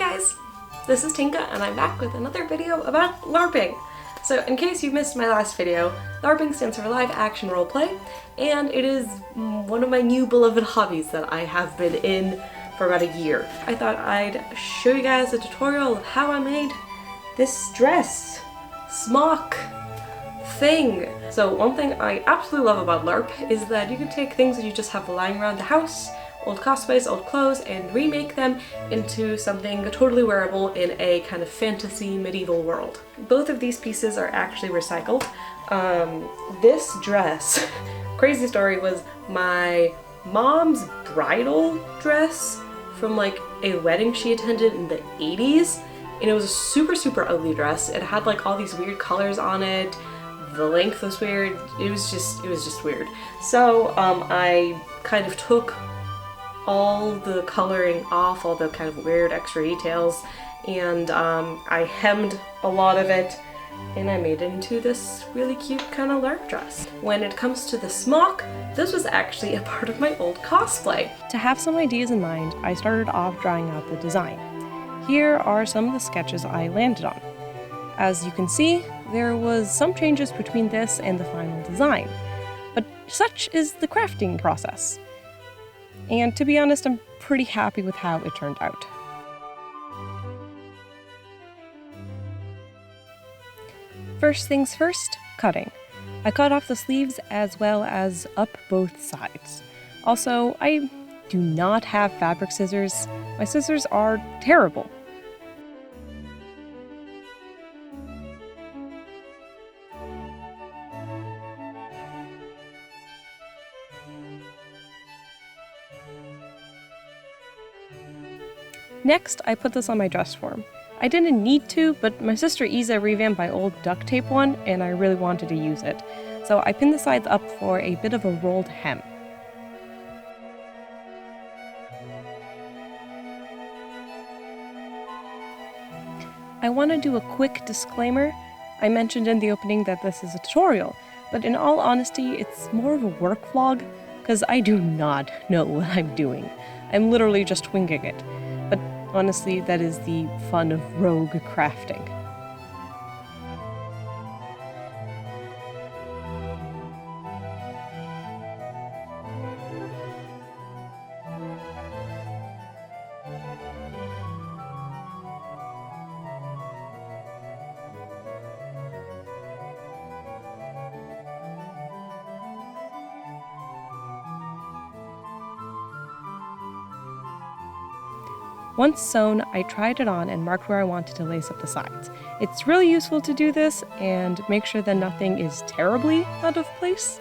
guys, this is Tinka and I'm back with another video about LARPing. So in case you missed my last video, LARPing stands for live action roleplay, and it is one of my new beloved hobbies that I have been in for about a year. I thought I'd show you guys a tutorial of how I made this dress, smock, thing. So one thing I absolutely love about LARP is that you can take things that you just have lying around the house, old cosplays, old clothes, and remake them into something totally wearable in a kind of fantasy medieval world. Both of these pieces are actually recycled. This dress, crazy story, was my mom's bridal dress from like a wedding she attended in the 80s, and it was a super ugly dress. It had like all these weird colors on it. The length was weird. It was just weird. So I kind of took all the coloring off, all the kind of weird extra details, and I hemmed a lot of it, and I made it into this really cute kind of LARP dress. When it comes to the smock, this was actually a part of my old cosplay. To have some ideas in mind, I started off drawing out the design. Here are some of the sketches I landed on. As you can see, there was some changes between this and the final design, but such is the crafting process. And to be honest, I'm pretty happy with how it turned out. First things first, cutting. I cut off the sleeves as well as up both sides. Also, I do not have fabric scissors. My scissors are terrible. Next, I put this on my dress form. I didn't need to, but my sister Isa revamped my old duct tape one, and I really wanted to use it. So I pinned the sides up for a bit of a rolled hem. I want to do a quick disclaimer. I mentioned in the opening that this is a tutorial, but in all honesty, it's more of a work vlog, because I do not know what I'm doing. I'm literally just winging it. But honestly, that is the fun of rogue crafting. Once sewn, I tried it on and marked where I wanted to lace up the sides. It's really useful to do this and make sure that nothing is terribly out of place.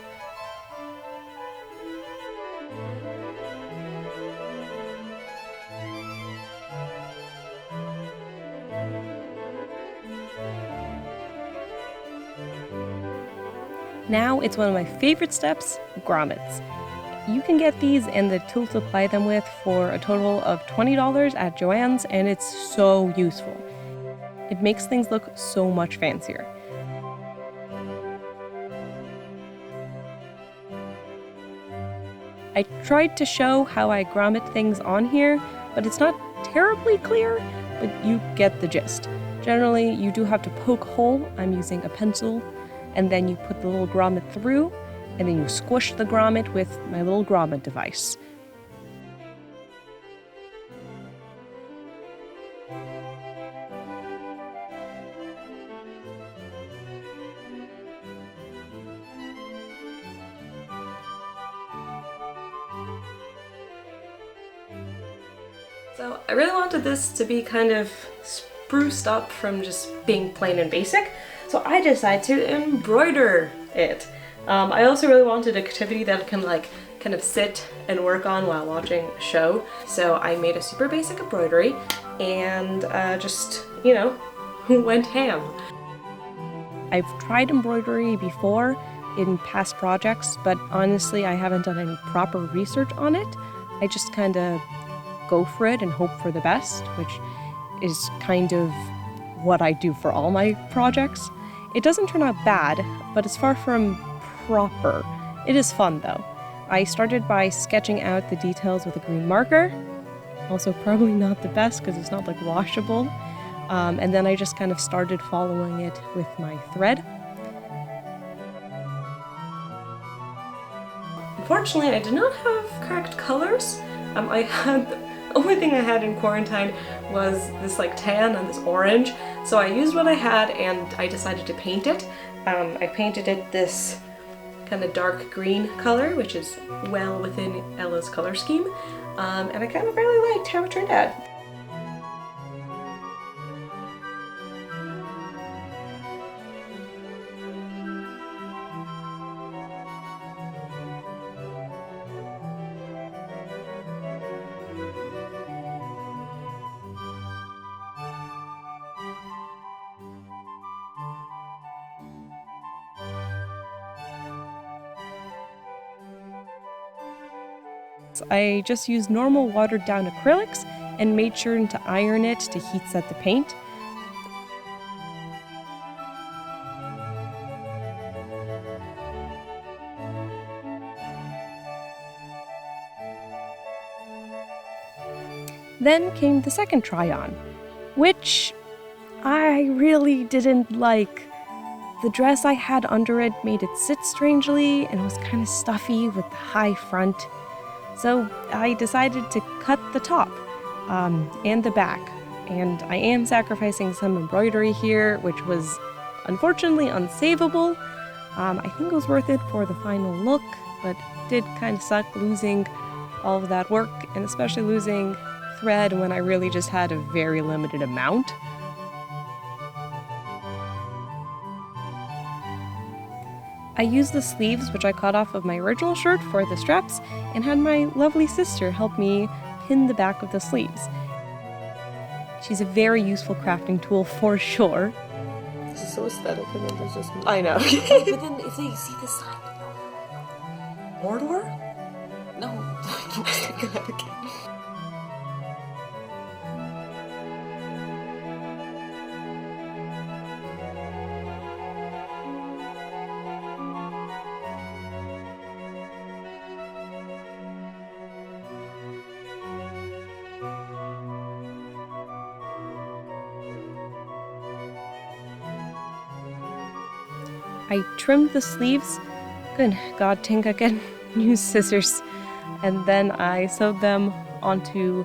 Now it's one of my favorite steps, grommets. You can get these and the tool to apply them with for a total of $20 at Joann's, and it's so useful. It makes things look so much fancier. I tried to show how I grommet things on here, but it's not terribly clear, but you get the gist. Generally, you do have to poke a hole. I'm using a pencil, and then you put the little grommet through, and then you squish the grommet with my little grommet device. So I really wanted this to be kind of spruced up from just being plain and basic, so I decided to embroider it. I also really wanted an activity that I can kind of sit and work on while watching a show. So I made a super basic embroidery and just, you know, went ham. I've tried embroidery before in past projects, but honestly I haven't done any proper research on it. I just kind of go for it and hope for the best, which is kind of what I do for all my projects. It doesn't turn out bad, but it's far from proper. It is fun though. I started by sketching out the details with a green marker, Also probably not the best because it's not like washable. And then I just kind of started following it with my thread. Unfortunately, I did not have correct colors. The only thing I had in quarantine was this like tan and this orange. So I used what I had and I decided to paint it. I painted it this kind of dark green color, which is well within Ella's color scheme. And I kind of really liked how it turned out. I just used normal watered down acrylics and made sure to iron it to heat set the paint. Then came the second try-on, which I really didn't like. The dress I had under it made it sit strangely and was kind of stuffy with the high front. So I decided to cut the top and the back, and I am sacrificing some embroidery here, which was unfortunately unsavable. I think it was worth it for the final look, but it did kind of suck losing all of that work, and especially losing thread when I really just had a very limited amount. I used the sleeves, which I cut off of my original shirt, for the straps, and had my lovely sister help me pin the back of the sleeves. She's a very useful crafting tool for sure. This is so aesthetic, and then there's just... I know. But then if they see the sign... Mordor? No. I trimmed the sleeves. Good God, Tinka can use scissors. And then I sewed them onto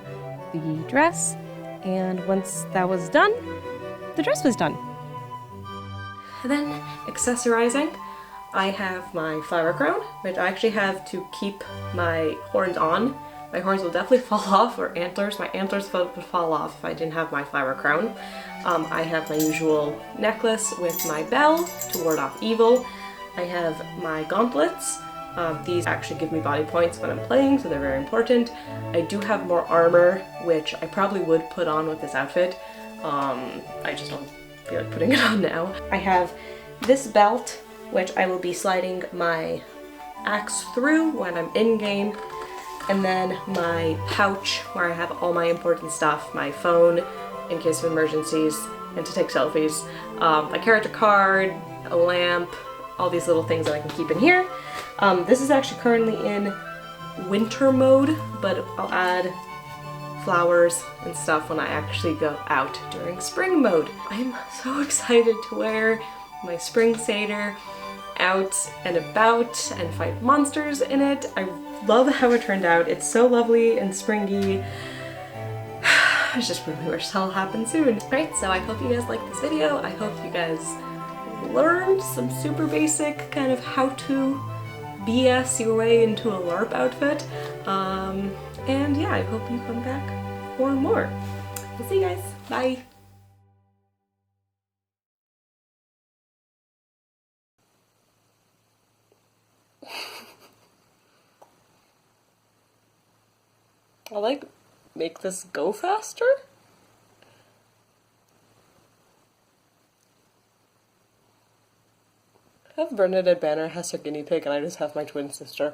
the dress. And once that was done, the dress was done. And then, accessorizing. I have my flower crown, which I actually have to keep my horns on. My horns will definitely fall off, or antlers. My antlers would fall off if I didn't have my flower crown. I have my usual necklace with my bell to ward off evil. I have my gauntlets. These actually give me body points when I'm playing, so they're very important. I do have more armor, which I probably would put on with this outfit. I just don't feel like putting it on now. I have this belt, which I will be sliding my axe through when I'm in-game. And then my pouch, where I have all my important stuff, my phone in case of emergencies and to take selfies, my character card, a lamp, all these little things that I can keep in here. This is actually currently in winter mode, but I'll add flowers and stuff when I actually go out during spring mode. I'm so excited to wear my spring satyr out and about and fight monsters in it. I love how it turned out. It's so lovely and springy. I just really wish it'll happen soon. Right, so I hope you guys liked this video. I hope you guys learned some super basic kind of how to BS your way into a LARP outfit. And yeah, I hope you come back for more. We'll see you guys. Bye. I like make this go faster? I have Bernadette Banner has her guinea pig and I just have my twin sister.